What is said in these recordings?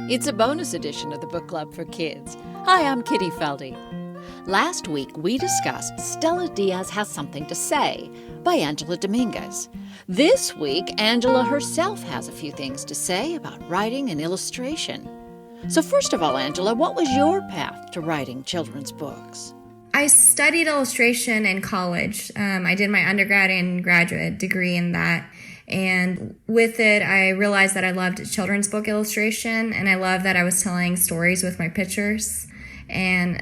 It's a bonus edition of the Book Club for Kids. Hi, I'm Kitty Feldy. Last week, we discussed Stella Diaz Has Something to Say by Angela Dominguez. This week, Angela herself has a few things to say about writing and illustration. So first of all, Angela, what was your path to writing children's books? I studied illustration in college. I did my undergrad and graduate degree in that. And with it, I realized that I loved children's book illustration, and I loved that I was telling stories with my pictures. And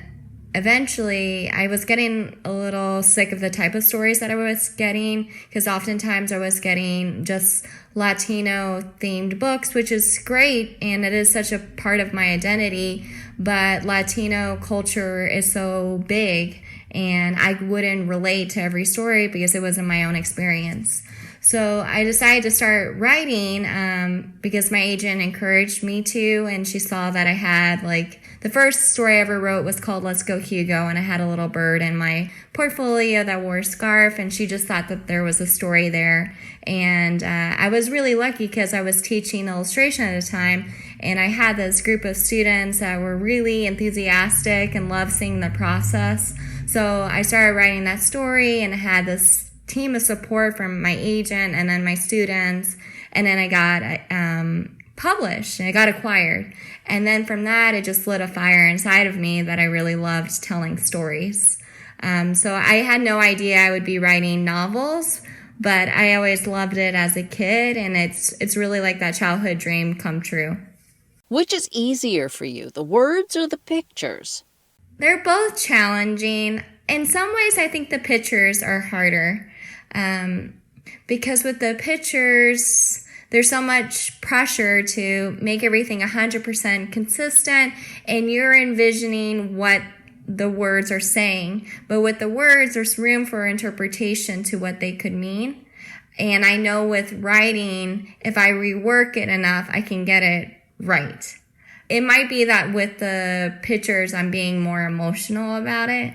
eventually, I was getting a little sick of the type of stories that I was getting, because oftentimes I was getting just Latino-themed books, which is great, and it is such a part of my identity, but Latino culture is so big, and I wouldn't relate to every story because it wasn't my own experience. So I decided to start writing because my agent encouraged me to, and she saw that I had, the first story I ever wrote was called Let's Go Hugo, and I had a little bird in my portfolio that wore a scarf, and she just thought that there was a story there. And I was really lucky because I was teaching illustration at the time, and I had this group of students that were really enthusiastic and loved seeing the process. So I started writing that story, and I had this team of support from my agent and then my students, and then I got published and I got acquired. And then from that, it just lit a fire inside of me that I really loved telling stories. So I had no idea I would be writing novels, but I always loved it as a kid, and it's really like that childhood dream come true. Which is easier for you, the words or the pictures? They're both challenging. In some ways, I think the pictures are harder. Because with the pictures, there's so much pressure to make everything 100% consistent, and you're envisioning what the words are saying. But with the words, there's room for interpretation to what they could mean. And I know with writing, if I rework it enough, I can get it right. It might be that with the pictures, I'm being more emotional about it.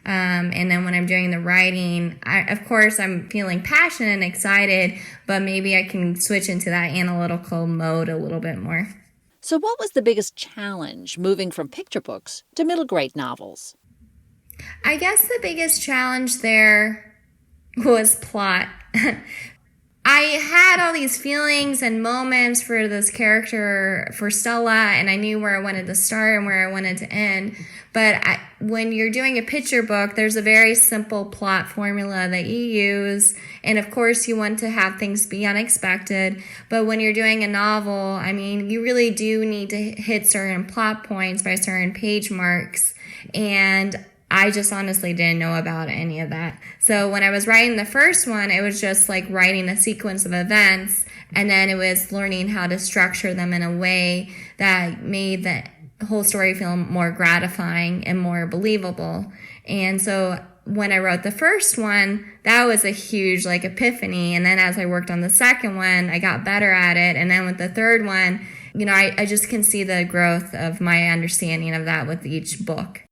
And then when I'm doing the writing, of course, I'm feeling passionate and excited, but maybe I can switch into that analytical mode a little bit more. So what was the biggest challenge moving from picture books to middle grade novels? I guess the biggest challenge there was plot. I had all these feelings and moments for this character, for Stella, and I knew where I wanted to start and where I wanted to end. But when you're doing a picture book, there's a very simple plot formula that you use. And of course, you want to have things be unexpected. But when you're doing a novel, I mean, you really do need to hit certain plot points by certain page marks. And I just honestly didn't know about any of that. So when I was writing the first one, it was just like writing a sequence of events, and then it was learning how to structure them in a way that made the whole story feel more gratifying and more believable. And so when I wrote the first one, that was a huge epiphany. And then as I worked on the second one, I got better at it. And then with the third one, I just can see the growth of my understanding of that with each book.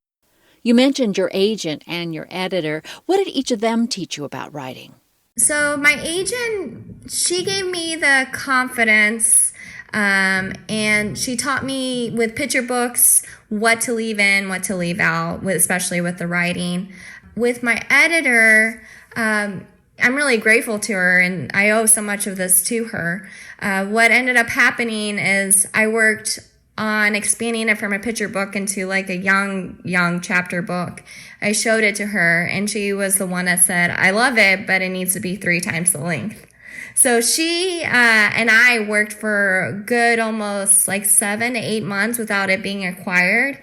You mentioned your agent and your editor. What did each of them teach you about writing? So my agent, she gave me the confidence, and she taught me with picture books what to leave in, what to leave out, especially with the writing. With my editor, I'm really grateful to her, and I owe so much of this to her. What ended up happening is I worked on expanding it from a picture book into a young chapter book. I showed it to her, and she was the one that said, I love it, but it needs to be 3 times the length. So she and I worked for a good almost 7 to 8 months without it being acquired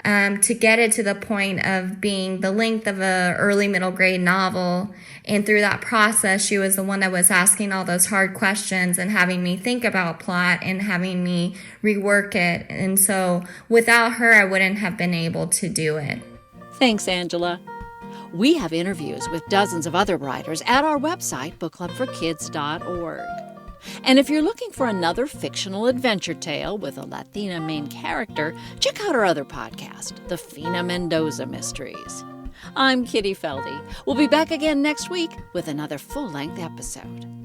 to get it to the point of being the length of a early middle grade novel. And through that process, she was the one that was asking all those hard questions and having me think about plot and having me rework it. And so without her, I wouldn't have been able to do it. Thanks, Angela. We have interviews with dozens of other writers at our website, bookclubforkids.org. And if you're looking for another fictional adventure tale with a Latina main character, check out our other podcast, The Fina Mendoza Mysteries. I'm Kitty Feldy. We'll be back again next week with another full-length episode.